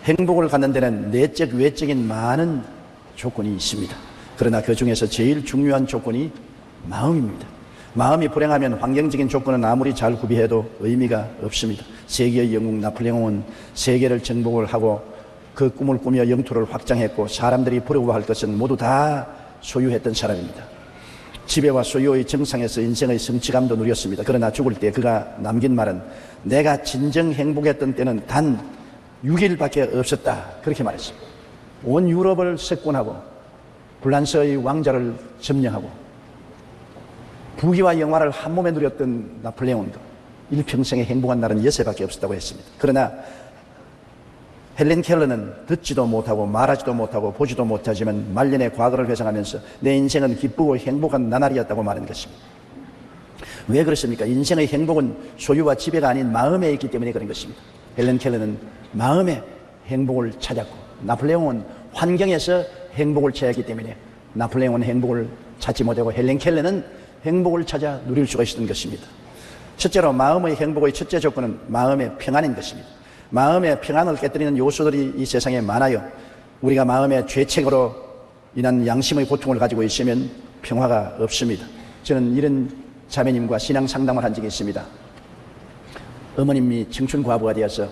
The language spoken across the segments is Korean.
행복을 갖는 데는 내적, 외적인 많은 조건이 있습니다. 그러나 그 중에서 제일 중요한 조건이 마음입니다. 마음이 불행하면 환경적인 조건은 아무리 잘 구비해도 의미가 없습니다. 세계의 영웅 나폴레옹은 세계를 정복을 하고 그 꿈을 꾸며 영토를 확장했고 사람들이 부러워할 것은 모두 다 소유했던 사람입니다. 지배와 소유의 정상에서 인생의 성취감도 누렸습니다. 그러나 죽을 때 그가 남긴 말은 내가 진정 행복했던 때는 단 6일밖에 없었다, 그렇게 말했습니다. 온 유럽을 석권하고 프랑스의 왕자를 점령하고 부귀와 영화를 한 몸에 누렸던 나폴레옹도 일평생에 행복한 날은 6회밖에 없었다고 했습니다. 그러나 헬렌 켈러는 듣지도 못하고 말하지도 못하고 보지도 못하지만 말년의 과거를 회상하면서 내 인생은 기쁘고 행복한 나날이었다고 말하는 것입니다. 왜 그렇습니까? 인생의 행복은 소유와 지배가 아닌 마음에 있기 때문에 그런 것입니다. 헬렌 켈러는 마음의 행복을 찾았고 나폴레옹은 환경에서 행복을 찾았기 때문에 나폴레옹은 행복을 찾지 못하고 헬렌 켈러는 행복을 찾아 누릴 수가 있었던 것입니다. 첫째로 마음의 행복의 첫째 조건은 마음의 평안인 것입니다. 마음의 평안을 깨뜨리는 요소들이 이 세상에 많아요. 우리가 마음의 죄책으로 인한 양심의 고통을 가지고 있으면 평화가 없습니다. 저는 이런 자매님과 신앙 상담을 한 적이 있습니다. 어머님이 청춘 과부가 되어서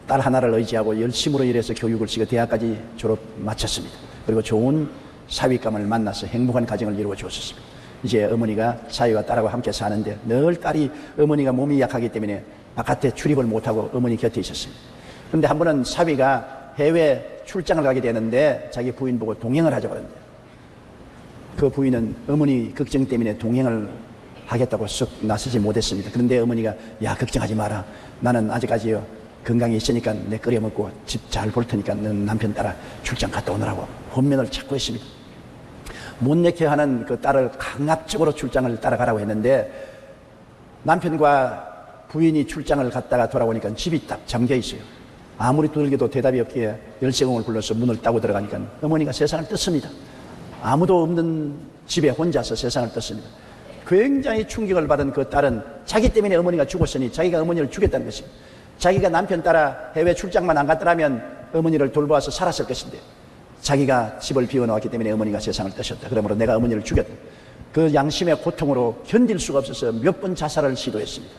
딸 하나를 의지하고 열심으로 일해서 교육을 시켜 대학까지 졸업 마쳤습니다. 그리고 좋은 사위감을 만나서 행복한 가정을 이루어 주었습니다. 이제 어머니가 사위와 딸하고 함께 사는데 늘 딸이 어머니가 몸이 약하기 때문에 바깥에 출입을 못하고 어머니 곁에 있었습니다. 그런데 한 번은 사위가 해외 출장을 가게 되는데 자기 부인 보고 동행을 하자고 그러는데 그 부인은 어머니 걱정 때문에 동행을 하겠다고 썩 나서지 못했습니다. 그런데 어머니가 야 걱정하지 마라. 나는 아직까지요 건강이 있으니까 내 끓여 먹고 집 잘 볼 테니까 넌 남편 따라 출장 갔다 오느라고 혼면을 찾고 있습니다. 못 내게 하는 그 딸을 강압적으로 출장을 따라가라고 했는데 남편과 부인이 출장을 갔다가 돌아오니까 집이 딱 잠겨 있어요. 아무리 두들겨도 대답이 없기에 열쇠공을 불러서 문을 따고 들어가니까 어머니가 세상을 떴습니다. 아무도 없는 집에 혼자서 세상을 떴습니다. 굉장히 충격을 받은 그 딸은 자기 때문에 어머니가 죽었으니 자기가 어머니를 죽였다는 것입니다. 자기가 남편 따라 해외 출장만 안 갔더라면 어머니를 돌보아서 살았을 것인데 자기가 집을 비워놓았기 때문에 어머니가 세상을 떠셨다. 그러므로 내가 어머니를 죽였다. 그 양심의 고통으로 견딜 수가 없어서 몇 번 자살을 시도했습니다.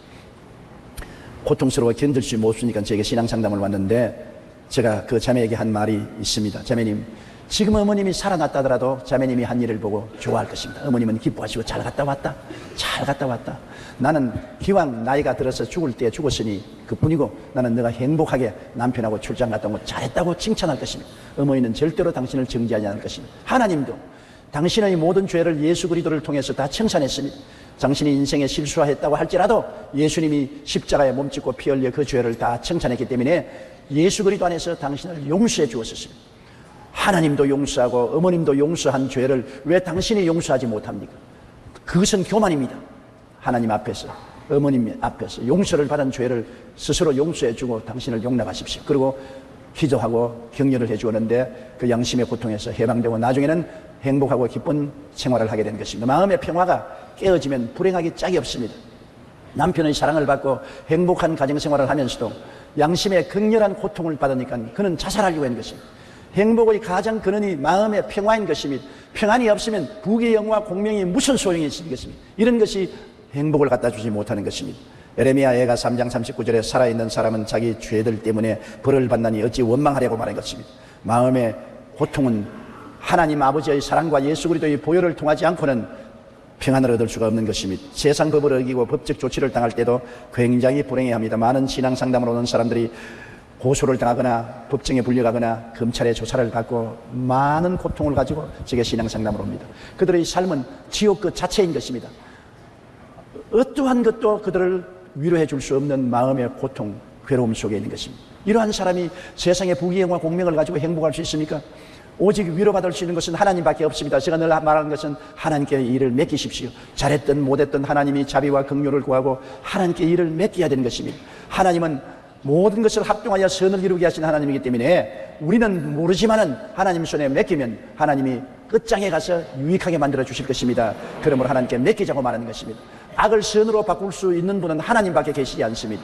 고통스러워 견딜 수 없으니까 저에게 신앙 상담을 왔는데 제가 그 자매에게 한 말이 있습니다. 자매님, 지금 어머님이 살아났다 하더라도 자매님이 한 일을 보고 좋아할 것입니다. 어머님은 기뻐하시고 잘 갔다 왔다, 잘 갔다 왔다. 나는 기왕 나이가 들어서 죽을 때 죽었으니 그뿐이고 나는 너가 행복하게 남편하고 출장 갔다 온 거 잘했다고 칭찬할 것입니다. 어머니는 절대로 당신을 정죄하지 않을 것입니다. 하나님도 당신의 모든 죄를 예수 그리스도를 통해서 다 청산했습니다. 당신이 인생에 실수했다고 할지라도 예수님이 십자가에 몸짓고 피 흘려 그 죄를 다 청산했기 때문에 예수 그리스도 안에서 당신을 용서해 주었습니다. 하나님도 용서하고 어머님도 용서한 죄를 왜 당신이 용서하지 못합니까? 그것은 교만입니다. 하나님 앞에서 어머님 앞에서 용서를 받은 죄를 스스로 용서해 주고 당신을 용납하십시오. 그리고 기도하고 격려를 해 주었는데 그 양심의 고통에서 해방되고 나중에는 행복하고 기쁜 생활을 하게 된 것입니다. 마음의 평화가 깨어지면 불행하기 짝이 없습니다. 남편의 사랑을 받고 행복한 가정생활을 하면서도 양심의 극렬한 고통을 받으니까 그는 자살하려고 하는 것입니다. 행복의 가장 근원이 마음의 평화인 것입니다. 평안이 없으면 부귀 영화 공명이 무슨 소용이 있겠습니까? 이런 것이 행복을 갖다 주지 못하는 것입니다. 에레미야 애가 3장 39절에 살아있는 사람은 자기 죄들 때문에 벌을 받나니 어찌 원망하려고 말한 것입니다. 마음의 고통은 하나님 아버지의 사랑과 예수 그리스도의 보혈을 통하지 않고는 평안을 얻을 수가 없는 것입니다. 세상 법을 어기고 법적 조치를 당할 때도 굉장히 불행해합니다. 많은 신앙 상담을 오는 사람들이 고소를 당하거나 법정에 불려가거나 검찰의 조사를 받고 많은 고통을 가지고 제게 신앙 상담을 옵니다. 그들의 삶은 지옥 그 자체인 것입니다. 어떠한 것도 그들을 위로해 줄 수 없는 마음의 고통, 괴로움 속에 있는 것입니다. 이러한 사람이 세상의 부귀영화 공명을 가지고 행복할 수 있습니까? 오직 위로받을 수 있는 것은 하나님밖에 없습니다. 제가 늘 말하는 것은 하나님께 일을 맡기십시오. 잘했든 못했든 하나님이 자비와 긍휼을 구하고 하나님께 일을 맡겨야 되는 것입니다. 하나님은 모든 것을 합동하여 선을 이루게 하신 하나님이기 때문에 우리는 모르지만은 하나님 손에 맡기면 하나님이 끝장에 가서 유익하게 만들어 주실 것입니다. 그러므로 하나님께 맡기자고 말하는 것입니다. 악을 선으로 바꿀 수 있는 분은 하나님밖에 계시지 않습니다.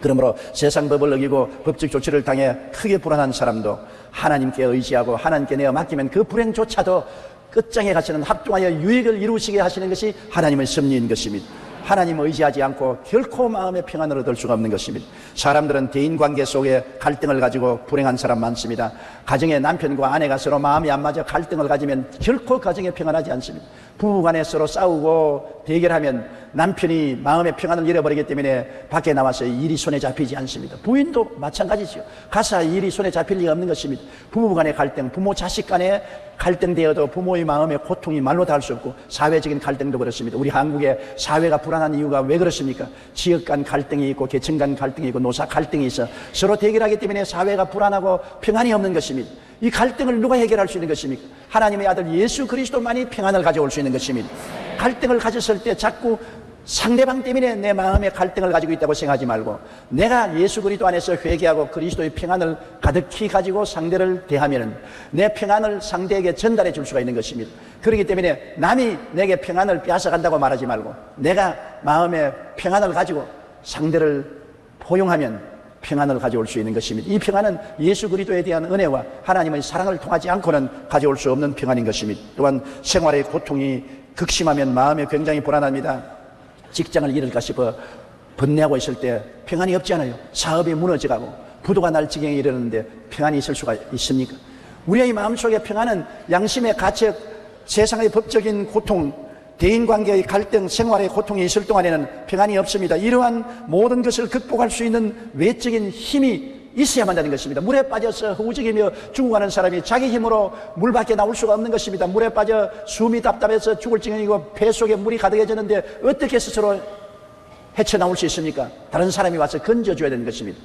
그러므로 세상 법을 어기고 법적 조치를 당해 크게 불안한 사람도 하나님께 의지하고 하나님께 내어 맡기면 그 불행조차도 끝장에 가시는 합중하여 유익을 이루시게 하시는 것이 하나님의 섭리인 것입니다. 하나님을 의지하지 않고 결코 마음의 평안을 얻을 수가 없는 것입니다. 사람들은 대인관계 속에 갈등을 가지고 불행한 사람 많습니다. 가정의 남편과 아내가 서로 마음이 안 맞아 갈등을 가지면 결코 가정에 평안하지 않습니다. 부부간에 서로 싸우고 대결하면 남편이 마음의 평안을 잃어버리기 때문에 밖에 나와서 일이 손에 잡히지 않습니다. 부인도 마찬가지죠. 가사 일이 손에 잡힐 리가 없는 것입니다. 부부간의 갈등, 부모 자식 간의 갈등되어도 부모의 마음의 고통이 말로 다 할 수 없고 사회적인 갈등도 그렇습니다. 우리 한국의 사회가 불안한 이유가 왜 그렇습니까? 지역 간 갈등이 있고 계층 간 갈등이 있고 노사 갈등이 있어 서로 대결하기 때문에 사회가 불안하고 평안이 없는 것입니다. 이 갈등을 누가 해결할 수 있는 것입니까? 하나님의 아들 예수 그리스도만이 평안을 가져올 수 있는 것입니다. 갈등을 가졌을 때 자꾸 상대방 때문에 내 마음에 갈등을 가지고 있다고 생각하지 말고 내가 예수 그리스도 안에서 회개하고 그리스도의 평안을 가득히 가지고 상대를 대하면 내 평안을 상대에게 전달해 줄 수가 있는 것입니다. 그렇기 때문에 남이 내게 평안을 빼앗아간다고 말하지 말고 내가 마음에 평안을 가지고 상대를 포용하면 평안을 가져올 수 있는 것입니다. 이 평안은 예수 그리스도에 대한 은혜와 하나님의 사랑을 통하지 않고는 가져올 수 없는 평안인 것입니다. 또한 생활의 고통이 극심하면 마음이 굉장히 불안합니다. 직장을 잃을까 싶어 번뇌하고 있을 때 평안이 없지 않아요. 사업이 무너져가고 부도가 날 지경에 이르는데 평안이 있을 수가 있습니까? 우리의 마음속에 평안은 양심의 가책, 세상의 법적인 고통, 대인관계의 갈등, 생활의 고통이 있을 동안에는 평안이 없습니다. 이러한 모든 것을 극복할 수 있는 외적인 힘이 있어야만 한다는 것입니다. 물에 빠져서 허우적이며 죽어가는 사람이 자기 힘으로 물 밖에 나올 수가 없는 것입니다. 물에 빠져 숨이 답답해서 죽을 지경이고 배 속에 물이 가득해졌는데 어떻게 스스로 헤쳐나올 수 있습니까? 다른 사람이 와서 건져줘야 되는 것입니다.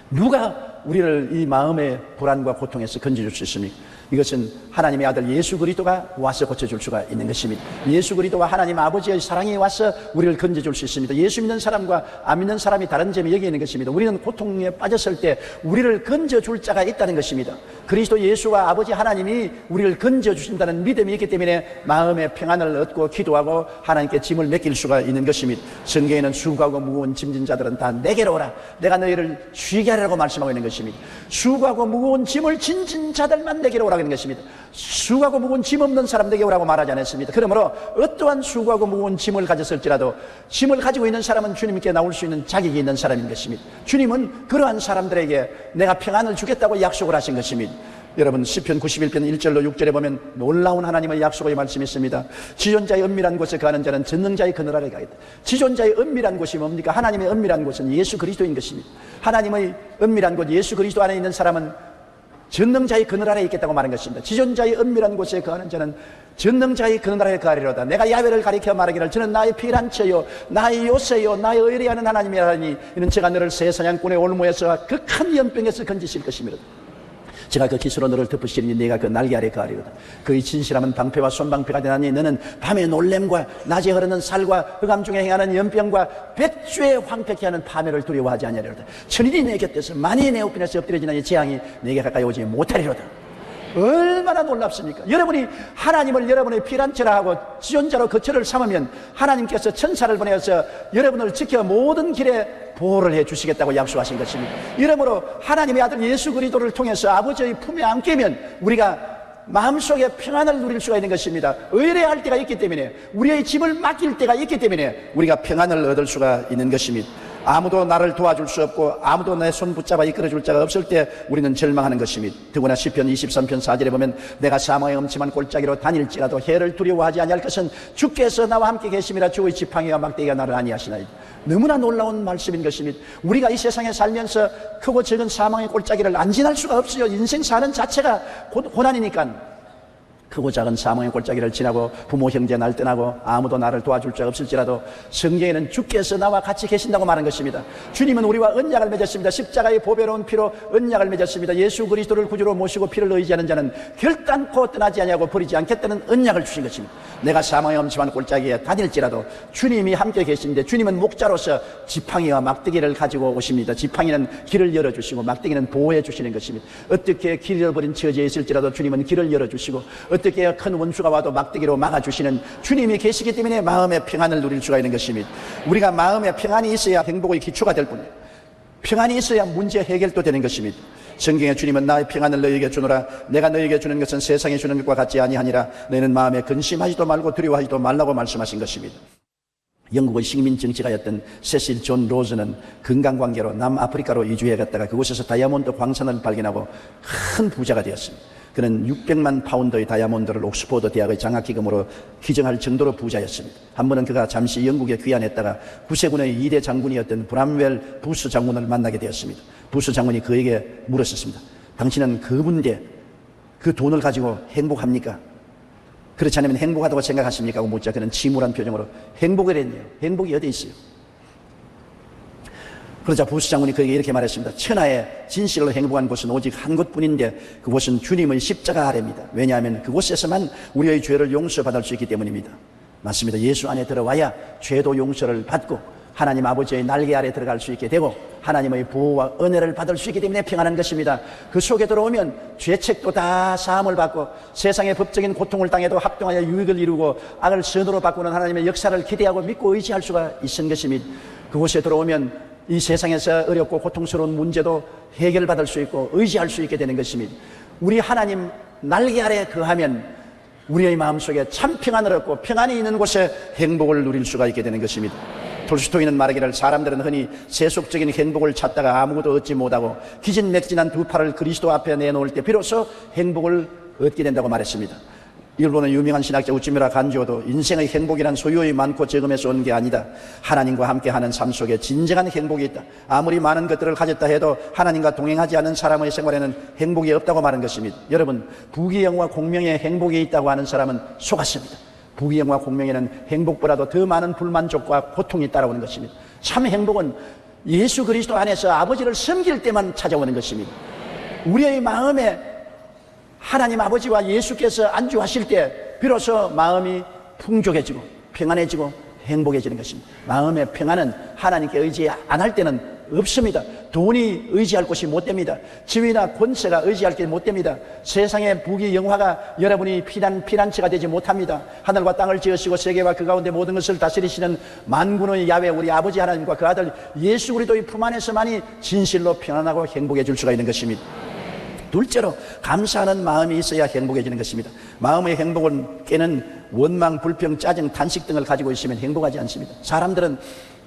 누가 우리를 이 마음의 불안과 고통에서 건져줄 수 있습니까? 이것은 하나님의 아들 예수 그리스도가 와서 고쳐줄 수가 있는 것입니다. 예수 그리스도와 하나님 아버지의 사랑이 와서 우리를 건져줄 수 있습니다. 예수 믿는 사람과 안 믿는 사람이 다른 점이 여기 있는 것입니다. 우리는 고통에 빠졌을 때 우리를 건져줄 자가 있다는 것입니다. 그리스도 예수와 아버지 하나님이 우리를 건져주신다는 믿음이 있기 때문에 마음의 평안을 얻고 기도하고 하나님께 짐을 맡길 수가 있는 것입니다. 성경에는 수고하고 무거운 짐진 자들은 다 내게로 오라. 내가 너희를 쉬게 하리라고 말씀하고 있는 것입니다. 수고하고 무거운 짐을 진진 자들만 내게로 오라. 것입니다. 수고하고 무거운 짐 없는 사람에게 오라고 말하지 않았습니다. 그러므로 어떠한 수고하고 무거운 짐을 가졌을지라도 짐을 가지고 있는 사람은 주님께 나올 수 있는 자격이 있는 사람인 것입니다. 주님은 그러한 사람들에게 내가 평안을 주겠다고 약속을 하신 것입니다. 여러분 시편 91편 1절로 6절에 보면 놀라운 하나님의 약속의 말씀이 있습니다. 지존자의 은밀한 곳에 가는 자는 전능자의 그늘 아래 가겠다. 지존자의 은밀한 곳이 뭡니까? 하나님의 은밀한 곳은 예수 그리스도인 것입니다. 하나님의 은밀한 곳 예수 그리스도 안에 있는 사람은 전능자의 그늘 아래에 있겠다고 말한 것입니다. 지존자의 은밀한 곳에 거하는 자는 전능자의 그늘 아래에 거하리로다. 내가 야훼를 가리켜 말하기를 저는 나의 피난처요 나의 요새요 나의 의뢰하는 하나님이라니 이는 제가 너를 새 사냥꾼의 올무에서 그 큰 연병에서 건지실 것입니다. 제가 그 기수로 너를 덮으시리니 네가 그 날개 아래 거하리로다. 그의 진실함은 방패와 손방패가 되나니 너는 밤의 놀램과 낮에 흐르는 살과 흑암 중에 행하는 연병과 백주에 황폐케 하는 파멸을 두려워하지 아니하리로다. 천일이 내 곁에서 만일이 내 우편에서 엎드려지나니 재앙이 내게 가까이 오지 못하리로다. 얼마나 놀랍습니까? 여러분이 하나님을 여러분의 피난처라 하고 지존자로 거처를 삼으면 하나님께서 천사를 보내어서 여러분을 지켜 모든 길에 보호를 해 주시겠다고 약속하신 것입니다. 이러므로 하나님의 아들 예수 그리스도를 통해서 아버지의 품에 안기면 우리가 마음속에 평안을 누릴 수가 있는 것입니다. 의뢰할 때가 있기 때문에 우리의 짐을 맡길 때가 있기 때문에 우리가 평안을 얻을 수가 있는 것입니다. 아무도 나를 도와줄 수 없고 아무도 내 손 붙잡아 이끌어줄 자가 없을 때 우리는 절망하는 것입니다. 더구나 시편 23편 4절에 보면 내가 사망의 엄침한 골짜기로 다닐지라도 해를 두려워하지 아니할 것은 주께서 나와 함께 계심이라 주의 지팡이와 막대기가 나를 아니하시나이다. 너무나 놀라운 말씀인 것입니다. 우리가 이 세상에 살면서 크고 적은 사망의 골짜기를 안 지날 수가 없어요. 인생 사는 자체가 고난이니까. 크고 작은 사망의 골짜기를 지나고 부모 형제 날 떠나고 아무도 나를 도와줄 자 없을지라도 성경에는 주께서 나와 같이 계신다고 말한 것입니다. 주님은 우리와 언약을 맺었습니다. 십자가의 보배로운 피로 언약을 맺었습니다. 예수 그리스도를 구주로 모시고 피를 의지하는 자는 결단코 떠나지 아니하고 버리지 않겠다는 언약을 주신 것입니다. 내가 사망의 엄침한 골짜기에 다닐지라도 주님이 함께 계신데 주님은 목자로서 지팡이와 막대기를 가지고 오십니다. 지팡이는 길을 열어주시고 막대기는 보호해 주시는 것입니다. 어떻게 길 잃어버린 처지에 있을지라도 주님은 길을 열어주시고 어떻게 큰 원수가 와도 막대기로 막아주시는 주님이 계시기 때문에 마음의 평안을 누릴 수가 있는 것입니다. 우리가 마음의 평안이 있어야 행복의 기초가 될 뿐이에요. 평안이 있어야 문제 해결도 되는 것입니다. 성경에 주님은 나의 평안을 너희에게 주노라. 내가 너희에게 주는 것은 세상에 주는 것과 같지 아니하니라. 너희는 마음에 근심하지도 말고 두려워하지도 말라고 말씀하신 것입니다. 영국의 식민 정치가였던 세실 존 로즈는 건강관계로 남아프리카로 이주해 갔다가 그곳에서 다이아몬드 광산을 발견하고 큰 부자가 되었습니다. 그는 600만 파운드의 다이아몬드를 옥스포드 대학의 장학기금으로 기증할 정도로 부자였습니다. 한 번은 그가 잠시 영국에 귀환했다가 구세군의 2대 장군이었던 브람웰 부스 장군을 만나게 되었습니다. 부스 장군이 그에게 물었었습니다. 당신은 그 문제, 그 돈을 가지고 행복합니까? 그렇지 않으면 행복하다고 생각하십니까? 하고 묻자 그는 침울한 표정으로 행복이랬네요. 행복이 어디 있어요? 그러자 부스 장군이 그에게 이렇게 말했습니다. 천하에 진실로 행복한 곳은 오직 한 곳뿐인데 그곳은 주님의 십자가 아래입니다. 왜냐하면 그곳에서만 우리의 죄를 용서받을 수 있기 때문입니다. 맞습니다. 예수 안에 들어와야 죄도 용서를 받고 하나님 아버지의 날개 아래 들어갈 수 있게 되고 하나님의 보호와 은혜를 받을 수 있기 때문에 평안한 것입니다. 그 속에 들어오면 죄책도 다 사함을 받고 세상의 법적인 고통을 당해도 합동하여 유익을 이루고 악을 선으로 바꾸는 하나님의 역사를 기대하고 믿고 의지할 수가 있는 것입니다. 그곳에 들어오면 이 세상에서 어렵고 고통스러운 문제도 해결받을 수 있고 의지할 수 있게 되는 것입니다. 우리 하나님 날개 아래 거하면 우리의 마음속에 참 평안을 얻고 평안이 있는 곳에 행복을 누릴 수가 있게 되는 것입니다. 톨스토이는 말하기를 사람들은 흔히 세속적인 행복을 찾다가 아무것도 얻지 못하고 기진맥진한 두 팔을 그리스도 앞에 내놓을 때 비로소 행복을 얻게 된다고 말했습니다. 일본의 유명한 신학자 우치무라 간지오도 인생의 행복이란 소유의 많고 적음에서 오는 게 아니다. 하나님과 함께하는 삶 속에 진정한 행복이 있다. 아무리 많은 것들을 가졌다 해도 하나님과 동행하지 않은 사람의 생활에는 행복이 없다고 말한 것입니다. 여러분, 부귀영화 공명에 행복이 있다고 하는 사람은 속았습니다. 부귀영화 공명에는 행복보다도 더 많은 불만족과 고통이 따라오는 것입니다. 참 행복은 예수 그리스도 안에서 아버지를 섬길 때만 찾아오는 것입니다. 우리의 마음에 하나님 아버지와 예수께서 안주하실 때 비로소 마음이 풍족해지고 평안해지고 행복해지는 것입니다. 마음의 평안은 하나님께 의지 안 할 때는 없습니다. 돈이 의지할 곳이 못 됩니다. 지위나 권세가 의지할 게 못 됩니다. 세상의 부귀 영화가 여러분이 피난처가 되지 못합니다. 하늘과 땅을 지으시고 세계와 그 가운데 모든 것을 다스리시는 만군의 야훼 우리 아버지 하나님과 그 아들 예수 그리스도의 품 안에서만이 진실로 평안하고 행복해질 수가 있는 것입니다. 둘째로 감사하는 마음이 있어야 행복해지는 것입니다. 마음의 행복을 깨는 원망, 불평, 짜증, 단식 등을 가지고 있으면 행복하지 않습니다. 사람들은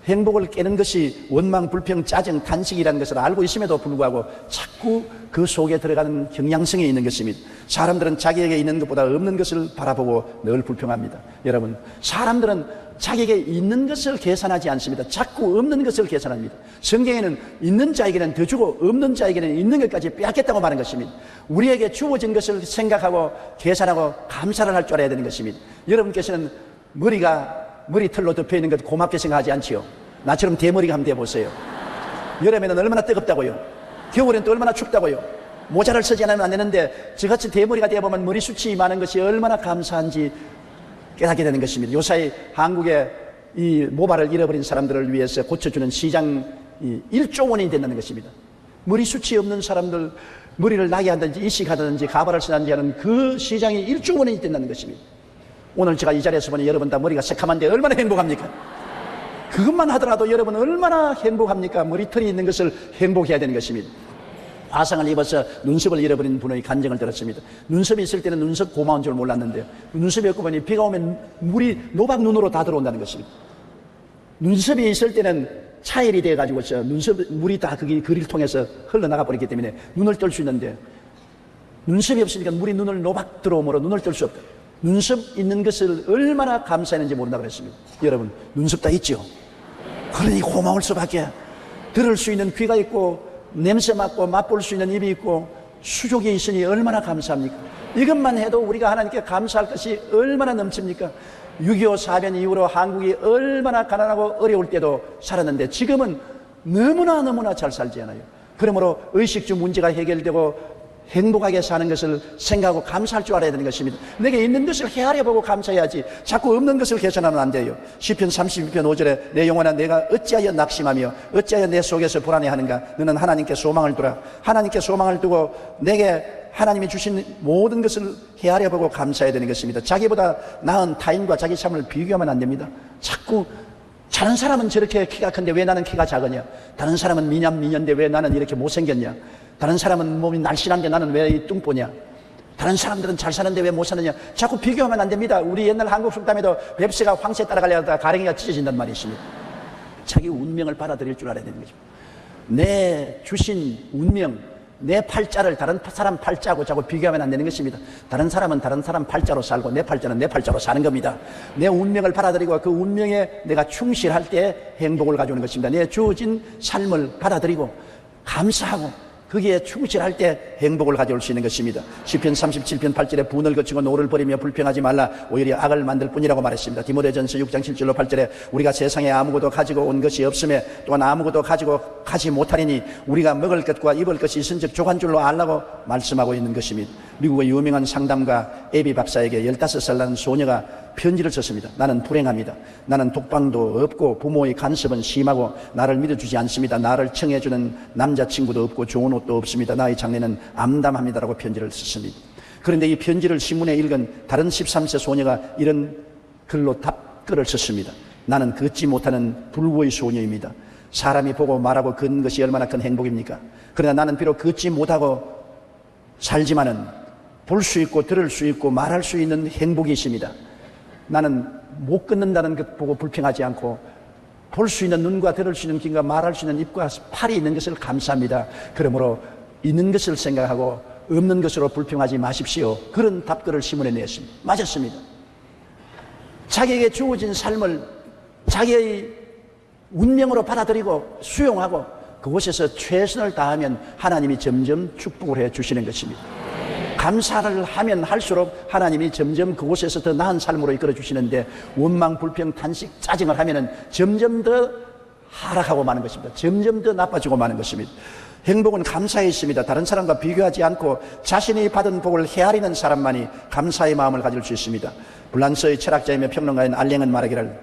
행복을 깨는 것이 원망, 불평, 짜증, 단식이라는 것을 알고 있음에도 불구하고 자꾸 그 속에 들어가는 경향성이 있는 것입니다. 사람들은 자기에게 있는 것보다 없는 것을 바라보고 늘 불평합니다. 여러분, 사람들은 자기에게 있는 것을 계산하지 않습니다. 자꾸 없는 것을 계산합니다. 성경에는 있는 자에게는 더 주고 없는 자에게는 있는 것까지 빼앗겠다고 말하는 것입니다. 우리에게 주어진 것을 생각하고 계산하고 감사를 할 줄 알아야 되는 것입니다. 여러분께서는 머리털로 덮여있는 것 고맙게 생각하지 않지요? 나처럼 대머리가 한번 돼보세요. 여름에는 얼마나 뜨겁다고요? 겨울에는 또 얼마나 춥다고요? 모자를 쓰지 않으면 안 되는데 저같이 대머리가 되어보면 머리숱이 많은 것이 얼마나 감사한지 깨닫게 되는 것입니다. 요사이 한국의 이 모발을 잃어버린 사람들을 위해서 고쳐주는 시장이 1조 원이 된다는 것입니다. 머리숱이 없는 사람들 머리를 나게 한다든지 이식하든지 가발을 쓰든지 하는 그 시장이 1조 원이 된다는 것입니다. 오늘 제가 이 자리에서 보니 여러분 다 머리가 새카만데 얼마나 행복합니까? 그것만 하더라도 여러분 얼마나 행복합니까? 머리털이 있는 것을 행복해야 되는 것입니다. 화상을 입어서 눈썹을 잃어버린 분의 간증을 들었습니다. 눈썹이 있을 때는 눈썹 고마운 줄 몰랐는데요. 눈썹이 없고 보니 비가 오면 물이 노박 눈으로 다 들어온다는 것입니다. 눈썹이 있을 때는 차일이 돼가지고 눈썹 물이 다 그리를 통해서 흘러나가 버렸기 때문에 눈을 뜰 수 있는데 눈썹이 없으니까 물이 눈을 노박 들어오므로 눈을 뜰 수 없다. 눈썹 있는 것을 얼마나 감사했는지 모른다 그랬습니다. 여러분, 눈썹 다 있죠? 그러니 고마울 수밖에. 들을 수 있는 귀가 있고 냄새 맡고 맛볼 수 있는 입이 있고 수족이 있으니 얼마나 감사합니까? 이것만 해도 우리가 하나님께 감사할 것이 얼마나 넘칩니까? 6.25 사변 이후로 한국이 얼마나 가난하고 어려울 때도 살았는데 지금은 너무나 잘 살지 않아요. 그러므로 의식주 문제가 해결되고 행복하게 사는 것을 생각하고 감사할 줄 알아야 되는 것입니다. 내게 있는 것을 헤아려보고 감사해야지 자꾸 없는 것을 계산하면 안 돼요. 시편 32편 5절에 내 영혼아 내가 어찌하여 낙심하며 어찌하여 내 속에서 불안해하는가. 너는 하나님께 소망을 두라. 하나님께 소망을 두고 내게 하나님이 주신 모든 것을 헤아려보고 감사해야 되는 것입니다. 자기보다 나은 타인과 자기 삶을 비교하면 안 됩니다. 자꾸 다른 사람은 저렇게 키가 큰데 왜 나는 키가 작으냐? 다른 사람은 미년데 왜 나는 이렇게 못생겼냐? 다른 사람은 몸이 날씬한데 나는 왜 이 뚱보냐? 다른 사람들은 잘 사는데 왜 못 사느냐? 자꾸 비교하면 안 됩니다. 우리 옛날 한국 속담에도 뱁새가 황새 따라가려다가 가랭이가 찢어진단 말이 있습니다. 자기 운명을 받아들일 줄 알아야 되는 거죠. 내 주신 운명, 내 팔자를 다른 사람 팔자하고 자꾸 비교하면 안 되는 것입니다. 다른 사람은 다른 사람 팔자로 살고 내 팔자는 내 팔자로 사는 겁니다. 내 운명을 받아들이고 그 운명에 내가 충실할 때 행복을 가져오는 것입니다. 내 주어진 삶을 받아들이고 감사하고 거기에 충실할 때 행복을 가져올 수 있는 것입니다. 시편 37편 8절에 분을 거치고 노를 버리며 불평하지 말라 오히려 악을 만들 뿐이라고 말했습니다. 디모데전서 6장 7절로 8절에 우리가 세상에 아무것도 가지고 온 것이 없음에 또한 아무것도 가지고 가지 못하리니 우리가 먹을 것과 입을 것이 있은즉 조간줄로 알라고 말씀하고 있는 것입니다. 미국의 유명한 상담가 에비 박사에게 15살 나는 소녀가 편지를 썼습니다. 나는 불행합니다. 나는 독방도 없고 부모의 간섭은 심하고 나를 믿어주지 않습니다. 나를 청해주는 남자친구도 없고 좋은 옷도 없습니다. 나의 장래는 암담합니다라고 편지를 썼습니다. 그런데 이 편지를 신문에 읽은 다른 13세 소녀가 이런 글로 답글을 썼습니다. 나는 걷지 못하는 불구의 소녀입니다. 사람이 보고 말하고 걷는 것이 얼마나 큰 행복입니까? 그러나 나는 비록 걷지 못하고 살지만은 볼 수 있고 들을 수 있고 말할 수 있는 행복이 있습니다. 나는 못 걷는다는 것 보고 불평하지 않고 볼 수 있는 눈과 들을 수 있는 귀가 말할 수 있는 입과 팔이 있는 것을 감사합니다. 그러므로 있는 것을 생각하고 없는 것으로 불평하지 마십시오. 그런 답글을 신문에 냈습니다. 맞았습니다. 자기에게 주어진 삶을 자기의 운명으로 받아들이고 수용하고 그곳에서 최선을 다하면 하나님이 점점 축복을 해 주시는 것입니다. 감사를 하면 할수록 하나님이 점점 그곳에서 더 나은 삶으로 이끌어 주시는데 원망, 불평, 탄식, 짜증을 하면은 점점 더 하락하고 마는 것입니다. 점점 더 나빠지고 마는 것입니다. 행복은 감사에 있습니다. 다른 사람과 비교하지 않고 자신이 받은 복을 헤아리는 사람만이 감사의 마음을 가질 수 있습니다. 불란서의 철학자이며 평론가인 알랭은 말하기를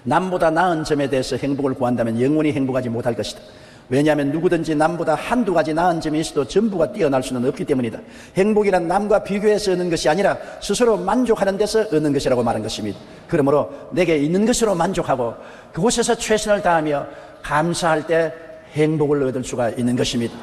남보다 나은 점에 대해서 행복을 구한다면 영원히 행복하지 못할 것이다. 왜냐하면 누구든지 남보다 한두 가지 나은 점이 있어도 전부가 뛰어날 수는 없기 때문이다. 행복이란 남과 비교해서 얻는 것이 아니라 스스로 만족하는 데서 얻는 것이라고 말한 것입니다. 그러므로 내게 있는 것으로 만족하고 그곳에서 최선을 다하며 감사할 때 행복을 얻을 수가 있는 것입니다.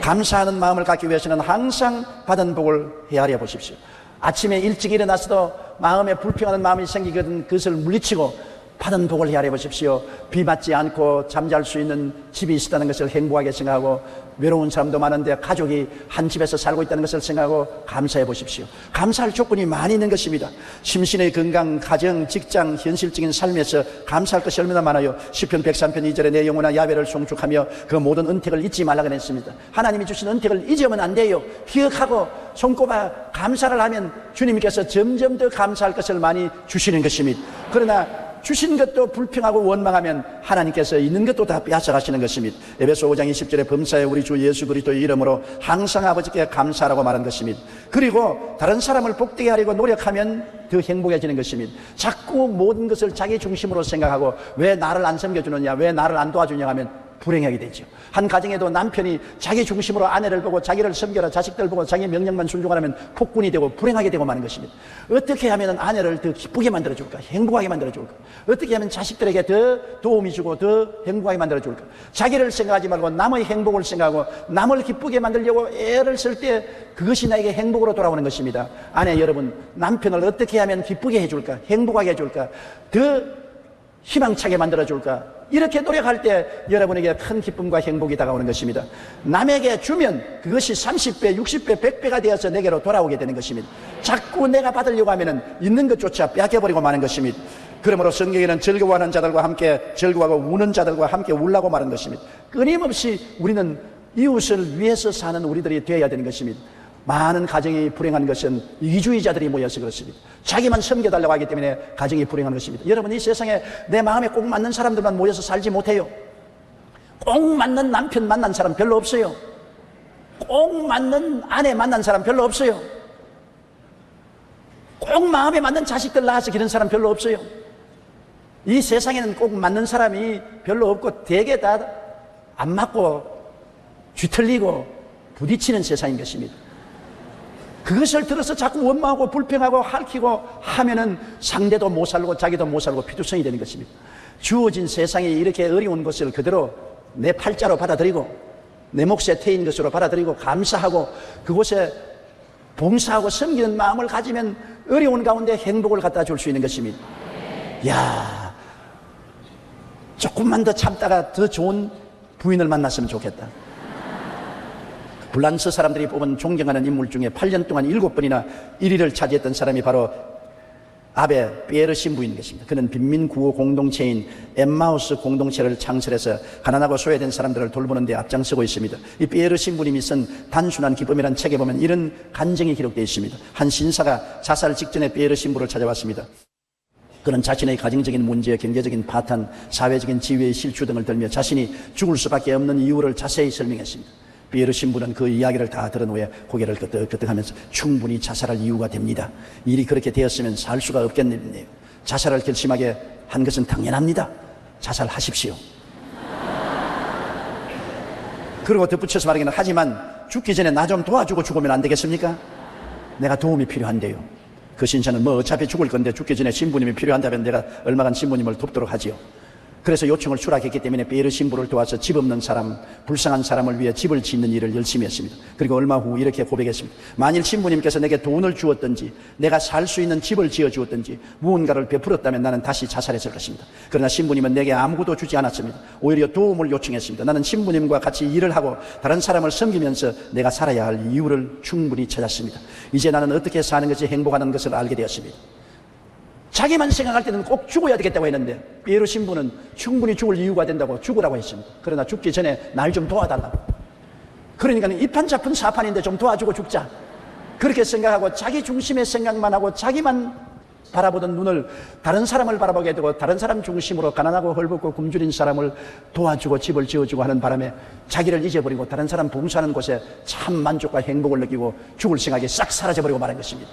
감사하는 마음을 갖기 위해서는 항상 받은 복을 헤아려 보십시오. 아침에 일찍 일어나서도 마음에 불평하는 마음이 생기거든 그것을 물리치고 받은 복을 헤아려 보십시오. 비 맞지 않고 잠잘 수 있는 집이 있다는 것을 행복하게 생각하고 외로운 사람도 많은데 가족이 한 집에서 살고 있다는 것을 생각하고 감사해 보십시오. 감사할 조건이 많이 있는 것입니다. 심신의 건강, 가정, 직장, 현실적인 삶에서 감사할 것이 얼마나 많아요. 시편 103편 2절에 내 영혼아 야훼를 송축하며 그 모든 은택을 잊지 말라 그랬습니다. 하나님이 주신 은택을 잊으면 안 돼요. 기억하고 손꼽아 감사를 하면 주님께서 점점 더 감사할 것을 많이 주시는 것입니다. 그러나 주신 것도 불평하고 원망하면 하나님께서 있는 것도 다 빼앗아가시는 것입니다. 에베소 5장 20절에 범사에 우리 주 예수 그리스도의 이름으로 항상 아버지께 감사하라고 말한 것입니다. 그리고 다른 사람을 복되게 하려고 노력하면 더 행복해지는 것입니다. 자꾸 모든 것을 자기 중심으로 생각하고 왜 나를 안 섬겨주느냐, 왜 나를 안 도와주냐 하면 불행하게 되죠. 한 가정에도 남편이 자기 중심으로 아내를 보고 자기를 섬겨라, 자식들 보고 자기 명령만 순종하면 폭군이 되고 불행하게 되고 마는 것입니다. 어떻게 하면 아내를 더 기쁘게 만들어줄까, 행복하게 만들어줄까, 어떻게 하면 자식들에게 더 도움이 주고 더 행복하게 만들어줄까. 자기를 생각하지 말고 남의 행복을 생각하고 남을 기쁘게 만들려고 애를 쓸 때 그것이 나에게 행복으로 돌아오는 것입니다. 아내 여러분, 남편을 어떻게 하면 기쁘게 해줄까, 행복하게 해줄까, 더 희망차게 만들어줄까, 이렇게 노력할 때 여러분에게 큰 기쁨과 행복이 다가오는 것입니다. 남에게 주면 그것이 30배, 60배, 100배가 되어서 내게로 돌아오게 되는 것입니다. 자꾸 내가 받으려고 하면 있는 것조차 빼앗겨버리고 마는 것입니다. 그러므로 성경에는 즐거워하는 자들과 함께 즐거워하고 우는 자들과 함께 울라고 말한 것입니다. 끊임없이 우리는 이웃을 위해서 사는 우리들이 되어야 되는 것입니다. 많은 가정이 불행한 것은 이기주의자들이 모여서 그렇습니다. 자기만 섬겨달라고 하기 때문에 가정이 불행한 것입니다. 여러분, 이 세상에 내 마음에 꼭 맞는 사람들만 모여서 살지 못해요. 꼭 맞는 남편 만난 사람 별로 없어요. 꼭 맞는 아내 만난 사람 별로 없어요. 꼭 마음에 맞는 자식들 낳아서 기른 사람 별로 없어요. 이 세상에는 꼭 맞는 사람이 별로 없고 대개 다 안 맞고 뒤틀리고 부딪히는 세상인 것입니다. 그것을 들어서 자꾸 원망하고 불평하고 핥히고 하면은 상대도 못 살고 자기도 못 살고 피투성이 되는 것입니다. 주어진 세상에 이렇게 어려운 것을 그대로 내 팔자로 받아들이고 내 몫에 태인 것으로 받아들이고 감사하고 그곳에 봉사하고 섬기는 마음을 가지면 어려운 가운데 행복을 갖다 줄 수 있는 것입니다. 야, 조금만 더 참다가 더 좋은 부인을 만났으면 좋겠다. 불란서 사람들이 뽑은 존경하는 인물 중에 8년 동안 7번이나 1위를 차지했던 사람이 바로 아베 피에르 신부인 것입니다. 그는 빈민구호 공동체인 엠마우스 공동체를 창설해서 가난하고 소외된 사람들을 돌보는 데 앞장서고 있습니다. 이 피에르 신부님이 쓴 단순한 기쁨이라는 책에 보면 이런 간증이 기록되어 있습니다. 한 신사가 자살 직전에 피에르 신부를 찾아왔습니다. 그는 자신의 가정적인 문제, 경제적인 파탄, 사회적인 지위의 실추 등을 들며 자신이 죽을 수밖에 없는 이유를 자세히 설명했습니다. 피에르 신부는 그 이야기를 다 들은 후에 고개를 끄덕끄덕하면서 충분히 자살할 이유가 됩니다. 일이 그렇게 되었으면 살 수가 없겠네요. 자살을 결심하게 한 것은 당연합니다. 자살하십시오. 그리고 덧붙여서 말하기는 하지만 죽기 전에 나 좀 도와주고 죽으면 안 되겠습니까? 내가 도움이 필요한데요. 그 신사는 뭐 어차피 죽을 건데 죽기 전에 신부님이 필요한다면 내가 얼마간 신부님을 돕도록 하지요. 그래서 요청을 수락했기 때문에 피에르 신부를 도와서 집 없는 사람, 불쌍한 사람을 위해 집을 짓는 일을 열심히 했습니다. 그리고 얼마 후 이렇게 고백했습니다. 만일 신부님께서 내게 돈을 주었든지 내가 살 수 있는 집을 지어주었든지 무언가를 베풀었다면 나는 다시 자살했을 것입니다. 그러나 신부님은 내게 아무것도 주지 않았습니다. 오히려 도움을 요청했습니다. 나는 신부님과 같이 일을 하고 다른 사람을 섬기면서 내가 살아야 할 이유를 충분히 찾았습니다. 이제 나는 어떻게 사는 것이 행복하는 것을 알게 되었습니다. 자기만 생각할 때는 꼭 죽어야 되겠다고 했는데 피에르 신부는 충분히 죽을 이유가 된다고 죽으라고 했습니다. 그러나 죽기 전에 날 좀 도와달라고. 그러니까 이판 잡은 사판인데 좀 도와주고 죽자. 그렇게 생각하고 자기 중심의 생각만 하고 자기만 바라보던 눈을 다른 사람을 바라보게 되고 다른 사람 중심으로 가난하고 헐벗고 굶주린 사람을 도와주고 집을 지어주고 하는 바람에 자기를 잊어버리고 다른 사람 봉사하는 곳에 참 만족과 행복을 느끼고 죽을 생각이 싹 사라져버리고 말한 것입니다.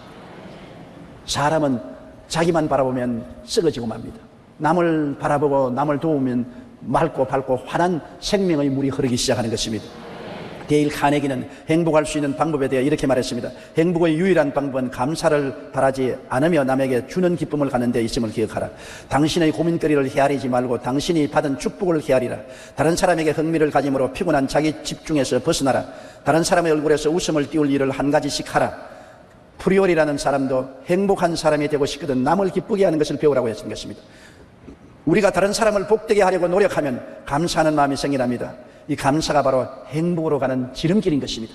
사람은 자기만 바라보면 썩어지고 맙니다. 남을 바라보고 남을 도우면 맑고 밝고 환한 생명의 물이 흐르기 시작하는 것입니다. 데일 카네기는 행복할 수 있는 방법에 대해 이렇게 말했습니다. 행복의 유일한 방법은 감사를 바라지 않으며 남에게 주는 기쁨을 갖는 데 있음을 기억하라. 당신의 고민거리를 헤아리지 말고 당신이 받은 축복을 헤아리라. 다른 사람에게 흥미를 가짐으로 피곤한 자기 집중에서 벗어나라. 다른 사람의 얼굴에서 웃음을 띄울 일을 한 가지씩 하라. 프리올이라는 사람도 행복한 사람이 되고 싶거든 남을 기쁘게 하는 것을 배우라고 했던 것입니다. 우리가 다른 사람을 복되게 하려고 노력하면 감사하는 마음이 생겨납니다. 이 감사가 바로 행복으로 가는 지름길인 것입니다.